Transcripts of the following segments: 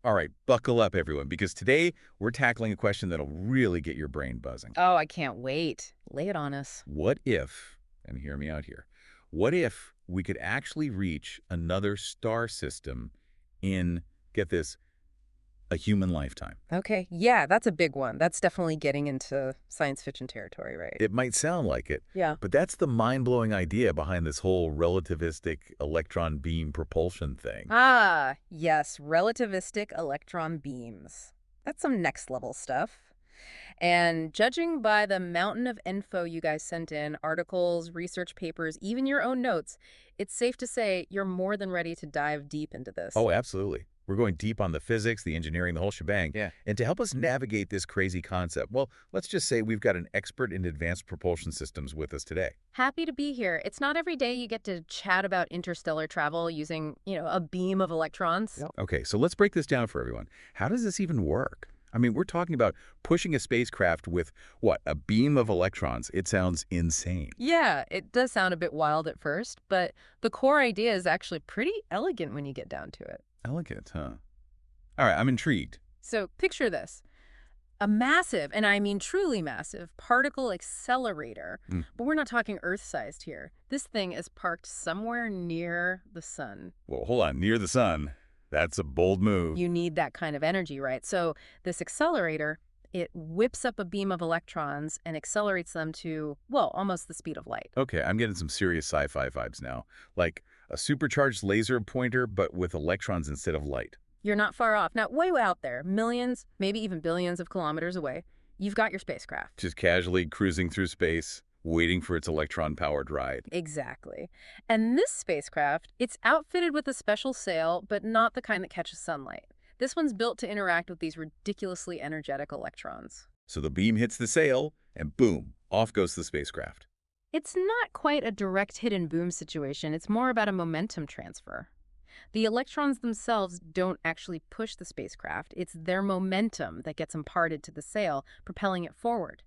All right, buckle up, everyone, because today we're tackling a question that'll really get your brain buzzing. Oh, I can't wait. Lay it on us. What if, and hear me out here, what if we could actually reach another star system in, get this, a human lifetime? Okay. Yeah, that's a big one. That's definitely getting into science fiction territory, right? It might sound like it, Yeah. but that's the mind-blowing idea behind this whole relativistic electron beam propulsion thing. Ah, yes, relativistic electron beams. That's some next level stuff. And judging by the mountain of info you guys sent in, articles, research papers, even your own notes, it's safe to say you're more than ready to dive deep into this. Oh, absolutely. We're going deep on the physics, the engineering, the whole shebang. Yeah. And to help us navigate this crazy concept, well, let's just say we've got an expert in advanced propulsion systems with us today. Happy to be here. It's not every day you get to chat about interstellar travel using, a beam of electrons. Yep. Okay, so let's break this down for everyone. How does this even work? I mean, we're talking about pushing a spacecraft with, what, a beam of electrons. It sounds insane. Yeah, it does sound a bit wild at first, but the core idea is actually pretty elegant when you get down to it. Elegant, huh? All right, I'm intrigued. So picture this. A massive, and I mean truly massive, particle accelerator. Mm. But we're not talking Earth-sized here. This thing is parked somewhere near the sun. Well, hold on. Near the sun. That's a bold move. You need that kind of energy, right? So this accelerator, it whips up a beam of electrons and accelerates them to, well, almost the speed of light. Okay, I'm getting some serious sci-fi vibes now. Like a supercharged laser pointer, but with electrons instead of light. You're not far off. Now, way out there, millions, maybe even billions of kilometers away, you've got your spacecraft. Just casually cruising through space, waiting for its electron-powered ride. Exactly. And this spacecraft, it's outfitted with a special sail, but not the kind that catches sunlight. This one's built to interact with these ridiculously energetic electrons. So the beam hits the sail, and boom, off goes the spacecraft. It's not quite a direct hit and boom situation. It's more about a momentum transfer. The electrons themselves don't actually push the spacecraft. It's their momentum that gets imparted to the sail, propelling it forward.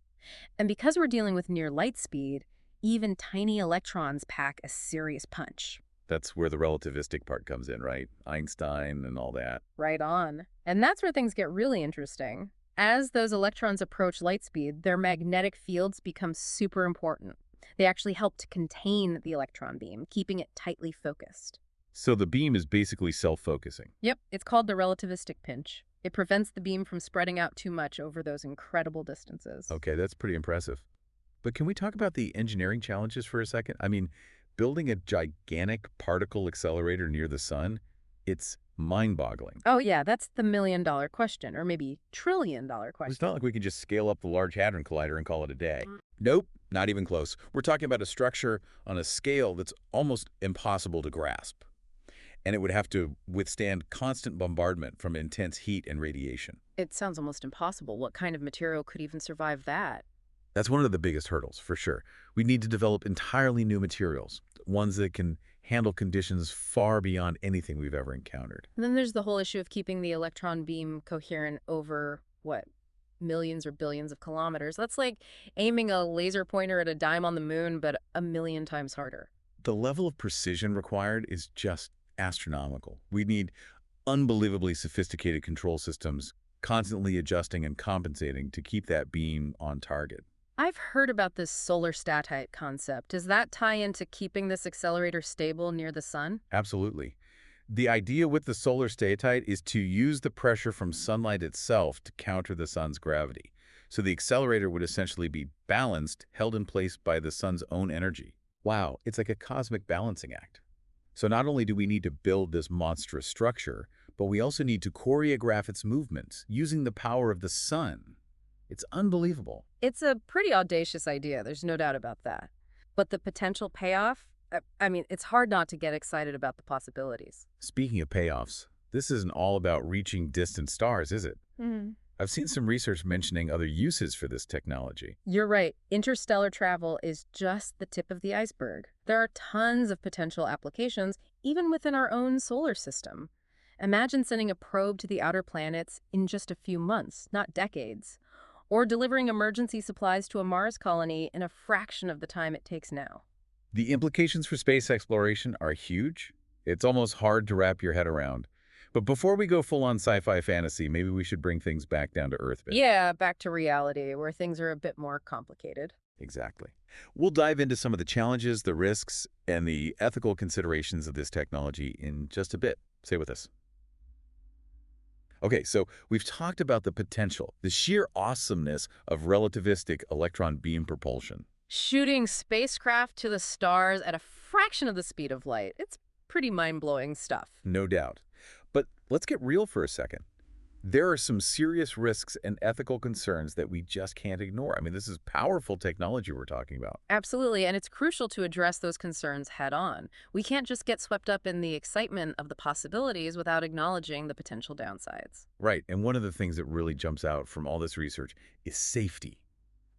And because we're dealing with near light speed, even tiny electrons pack a serious punch. That's where the relativistic part comes in, right? Einstein and all that. Right on. And that's where things get really interesting. As those electrons approach light speed, their magnetic fields become super important. They actually help to contain the electron beam, keeping it tightly focused. So the beam is basically self-focusing. Yep, it's called the relativistic pinch. It prevents the beam from spreading out too much over those incredible distances. Okay, that's pretty impressive. But can we talk about the engineering challenges for a second? I mean, building a gigantic particle accelerator near the sun, it's mind-boggling. Oh yeah, that's the million-dollar question, or maybe trillion-dollar It's question. not like we can just scale up the Large Hadron Collider and call it a day. Mm. Nope, not even close. We're talking about a structure on a scale that's almost impossible to grasp. And it would have to withstand constant bombardment from intense heat and radiation. It sounds almost impossible. What kind of material could even survive that? That's one of the biggest hurdles, for sure. We need to develop entirely new materials, ones that can handle conditions far beyond anything we've ever encountered. And then there's the whole issue of keeping the electron beam coherent over, what, millions or billions of kilometers. That's like aiming a laser pointer at a dime on the moon, but a million times harder. The level of precision required is just astronomical. We need unbelievably sophisticated control systems, constantly adjusting and compensating to keep that beam on target. I've heard about this solar statite concept. Does that tie into keeping this accelerator stable near the sun? Absolutely. The idea with the solar statite is to use the pressure from sunlight itself to counter the sun's gravity. So the accelerator would essentially be balanced, held in place by the sun's own energy. Wow, it's like a cosmic balancing act. So not only do we need to build this monstrous structure, but we also need to choreograph its movements using the power of the sun. It's unbelievable. It's a pretty audacious idea, there's no doubt about that. But the potential payoff? I mean, it's hard not to get excited about the possibilities. Speaking of payoffs, this isn't all about reaching distant stars, is it? Hmm. I've seen some research mentioning other uses for this technology. You're right. Interstellar travel is just the tip of the iceberg. There are tons of potential applications, even within our own solar system. Imagine sending a probe to the outer planets in just a few months, not decades. Or delivering emergency supplies to a Mars colony in a fraction of the time it takes now. The implications for space exploration are huge. It's almost hard to wrap your head around. But before we go full-on sci-fi fantasy, maybe we should bring things back down to earth a bit. Yeah, back to reality, where things are a bit more complicated. Exactly. We'll dive into some of the challenges, the risks, and the ethical considerations of this technology in just a bit. Stay with us. Okay, so we've talked about the potential, the sheer awesomeness of relativistic electron beam propulsion. Shooting spacecraft to the stars at a fraction of the speed of light. It's pretty mind-blowing stuff. No doubt. But let's get real for a second. There are some serious risks and ethical concerns that we just can't ignore. I mean, this is powerful technology we're talking about. Absolutely, and it's crucial to address those concerns head-on. We can't just get swept up in the excitement of the possibilities without acknowledging the potential downsides. Right, and one of the things that really jumps out from all this research is safety.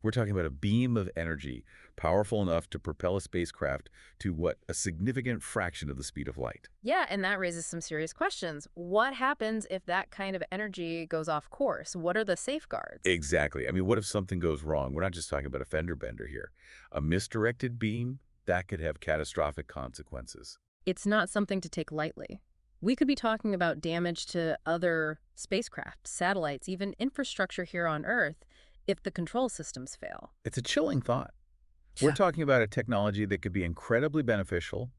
We're talking about a beam of energy powerful enough to propel a spacecraft to what? A significant fraction of the speed of light. Yeah, and that raises some serious questions. What happens if that kind of energy goes off course? What are the safeguards? Exactly. I mean, what if something goes wrong? We're not just talking about a fender bender here. A misdirected beam, that could have catastrophic consequences. It's not something to take lightly. We could be talking about damage to other spacecraft, satellites, even infrastructure here on Earth if the control systems fail. It's a chilling thought. We're Yeah. talking about a technology that could be incredibly beneficial,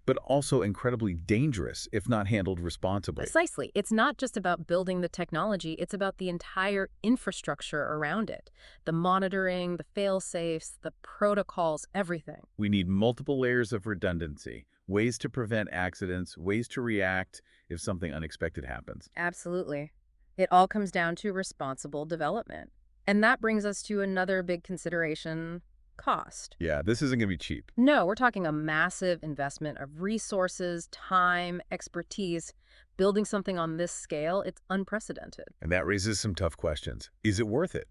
but also incredibly dangerous if not handled responsibly. Precisely. It's not just about building the technology, it's about the entire infrastructure around it. The monitoring, the fail-safes, the protocols, everything. We need multiple layers of redundancy, ways to prevent accidents, ways to react if something unexpected happens. Absolutely. It all comes down to responsible development. And that brings us to another big consideration: cost. Yeah, this isn't going to be cheap. No, we're talking a massive investment of resources, time, expertise. Building something on this scale, it's unprecedented. And that raises some tough questions. Is it worth it?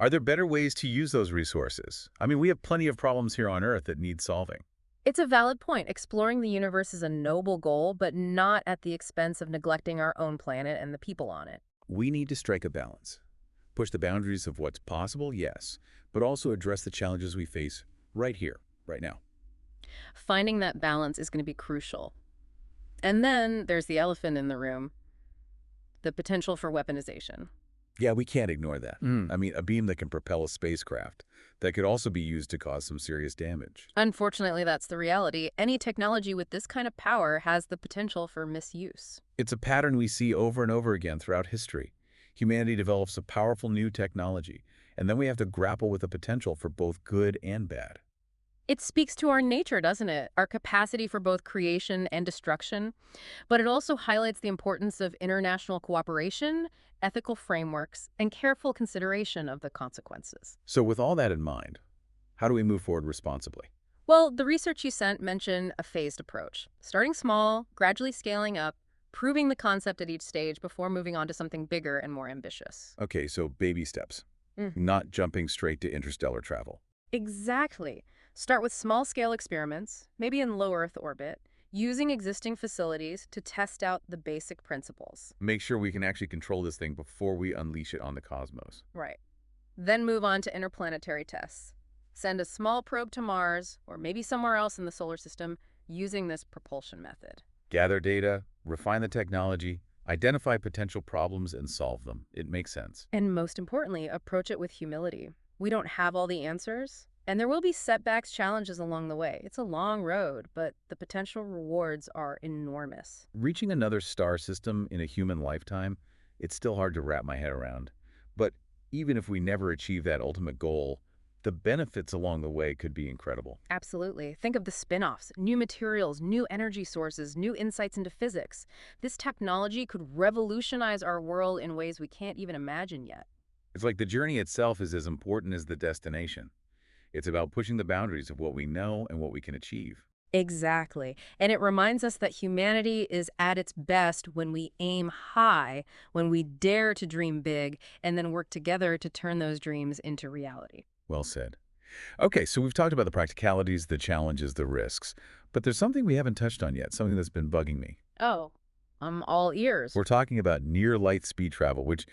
Are there better ways to use those resources? I mean, we have plenty of problems here on Earth that need solving. It's a valid point. Exploring the universe is a noble goal, but not at the expense of neglecting our own planet and the people on it. We need to strike a balance. Push the boundaries of what's possible, yes, but also address the challenges we face right here, right now. Finding that balance is going to be crucial. And then there's the elephant in the room: the potential for weaponization. Yeah, we can't ignore that. I mean, a beam that can propel a spacecraft, that could also be used to cause some serious damage. Unfortunately, that's the reality. Any technology with this kind of power has the potential for misuse. It's a pattern we see over and over again throughout history. Humanity develops a powerful new technology, and then we have to grapple with the potential for both good and bad. It speaks to our nature, doesn't it? Our capacity for both creation and destruction. But it also highlights the importance of international cooperation, ethical frameworks, and careful consideration of the consequences. So with all that in mind, how do we move forward responsibly? Well, the research you sent mentioned a phased approach: starting small, gradually scaling up, proving the concept at each stage before moving on to something bigger and more ambitious. Okay, so baby steps, not jumping straight to interstellar travel. Exactly. Start with small-scale experiments, maybe in low Earth orbit, using existing facilities to test out the basic principles. Make sure we can actually control this thing before we unleash it on the cosmos. Right. Then move on to interplanetary tests. Send a small probe to Mars, or maybe somewhere else in the solar system, using this propulsion method. Gather data, refine the technology, identify potential problems, and solve them. It makes sense. And most importantly, approach it with humility. We don't have all the answers, and there will be setbacks, challenges along the way. It's a long road, but the potential rewards are enormous. Reaching another star system in a human lifetime, it's still hard to wrap my head around. But even if we never achieve that ultimate goal, the benefits along the way could be incredible. Absolutely. Think of the spin-offs: new materials, new energy sources, new insights into physics. This technology could revolutionize our world in ways we can't even imagine yet. It's like the journey itself is as important as the destination. It's about pushing the boundaries of what we know and what we can achieve. Exactly. And it reminds us that humanity is at its best when we aim high, when we dare to dream big, and then work together to turn those dreams into reality. Well said. Okay, so we've talked about the practicalities, the challenges, the risks, but there's something we haven't touched on yet, something that's been bugging me. Oh, I'm all ears. We're talking about near light speed travel, which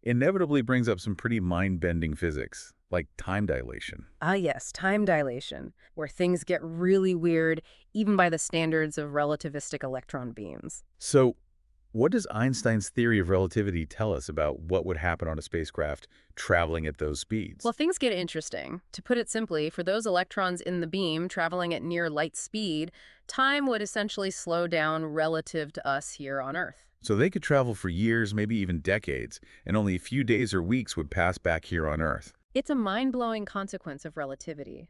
inevitably brings up some pretty mind-bending physics, like time dilation. Ah, yes, time dilation, where things get really weird, even by the standards of relativistic electron beams. So What does Einstein's theory of relativity tell us about what would happen on a spacecraft traveling at those Well, speeds? things get interesting. To put it simply, for those electrons in the beam traveling at near light speed, time would essentially slow down relative to us here on Earth. So they could travel for years, maybe even decades, and only a few days or weeks would pass back here on Earth. It's a mind-blowing consequence of relativity.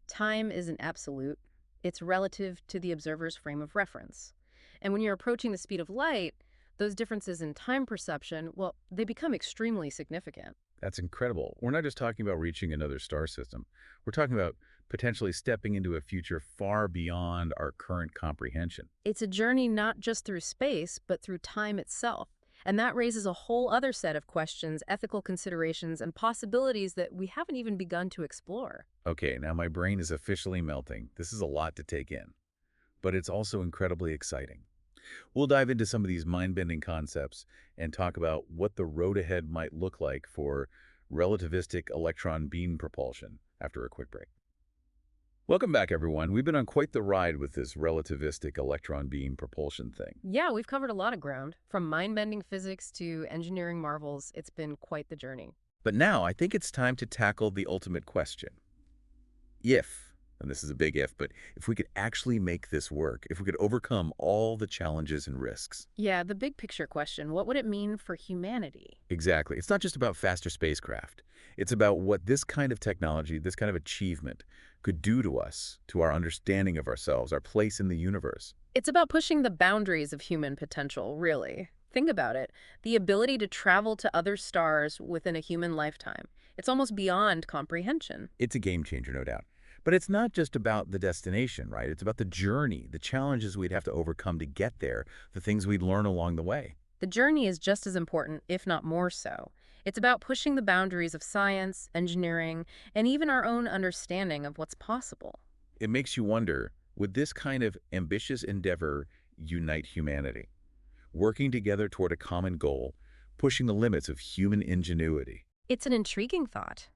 Time isn't absolute. It's relative to the observer's frame of reference. And when you're approaching the speed of light, those differences in time perception, well, they become extremely significant. That's incredible. We're not just talking about reaching another star system. We're talking about potentially stepping into a future far beyond our current comprehension. It's a journey not just through space, but through time itself. And that raises a whole other set of questions, ethical considerations, and possibilities that we haven't even begun to explore. Okay, now my brain is officially melting. This is a lot to take in, but it's also incredibly exciting. We'll dive into some of these mind-bending concepts and talk about what the road ahead might look like for relativistic electron beam propulsion after a quick break. Welcome back, everyone. We've been on quite the ride with this relativistic electron beam propulsion thing. Yeah, we've covered a lot of ground. From mind-bending physics to engineering marvels, it's been quite the journey. But now I think it's time to tackle the ultimate question. If, and this is a big if, but if we could actually make this work, if we could overcome all the challenges and risks. Yeah, the big picture question, what would it mean for humanity? Exactly. It's not just about faster spacecraft. It's about what this kind of technology, this kind of achievement could do to us, to our understanding of ourselves, our place in the universe. It's about pushing the boundaries of human potential, really. Think about it. The ability to travel to other stars within a human lifetime. It's almost beyond comprehension. It's a game changer, no doubt. But it's not just about the destination, right? It's about the journey, the challenges we'd have to overcome to get there, the things we'd learn along the way. The journey is just as important, if not more so. It's about pushing the boundaries of science, engineering, and even our own understanding of what's possible. It makes you wonder, would this kind of ambitious endeavor unite humanity? Working together toward a common goal, pushing the limits of human ingenuity. It's an intriguing thought.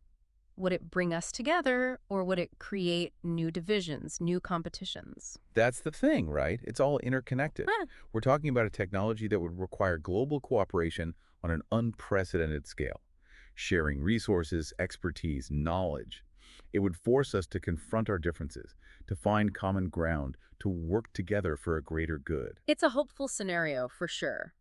Would it bring us together, or would it create new divisions, new competitions? That's the thing, right? It's all interconnected. Huh. We're talking about a technology that would require global cooperation on an unprecedented scale, sharing resources, expertise, knowledge. It would force us to confront our differences, to find common ground, to work together for a greater good. It's a hopeful scenario, for sure.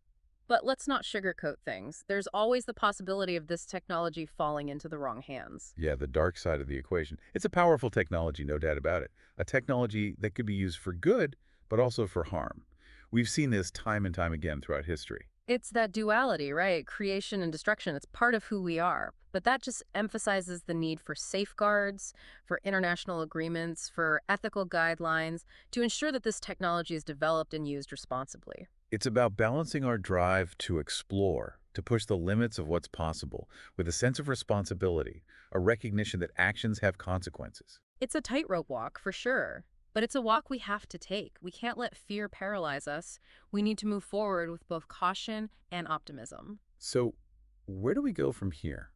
But let's not sugarcoat things. There's always the possibility of this technology falling into the wrong hands. Yeah, the dark side of the equation. It's a powerful technology, no doubt about it. A technology that could be used for good, but also for harm. We've seen this time and time again throughout history. It's that duality, right? Creation and destruction. It's part of who we are. But that just emphasizes the need for safeguards, for international agreements, for ethical guidelines to ensure that this technology is developed and used responsibly. It's about balancing our drive to explore, to push the limits of what's possible, with a sense of responsibility, a recognition that actions have consequences. It's a tightrope walk, for sure. But it's a walk we have to take. We can't let fear paralyze us. We need to move forward with both caution and optimism. So, where do we go from here?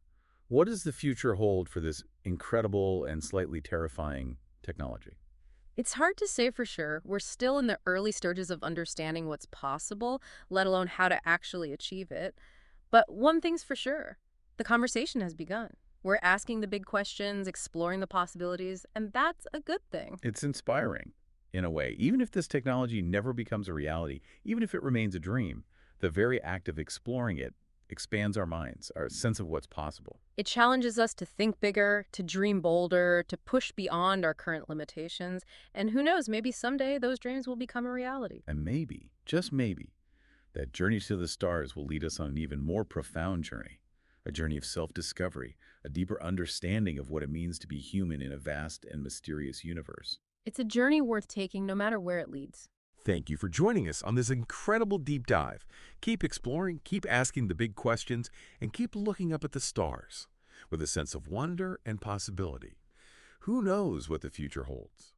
What does the future hold for this incredible and slightly terrifying technology? It's hard to say for sure. We're still in the early stages of understanding what's possible, let alone how to actually achieve it. But one thing's for sure, the conversation has begun. We're asking the big questions, exploring the possibilities, and that's a good thing. It's inspiring, in a way. Even if this technology never becomes a reality, even if it remains a dream, the very act of exploring it expands our minds, our sense of what's possible. It challenges us to think bigger, to dream bolder, to push beyond our current limitations, and who knows, maybe someday those dreams will become a reality. And maybe, just maybe, that journey to the stars will lead us on an even more profound journey, a journey of self-discovery, a deeper understanding of what it means to be human in a vast and mysterious universe. It's a journey worth taking no matter where it leads. Thank you for joining us on this incredible deep dive. Keep exploring, keep asking the big questions, and keep looking up at the stars with a sense of wonder and possibility. Who knows what the future holds?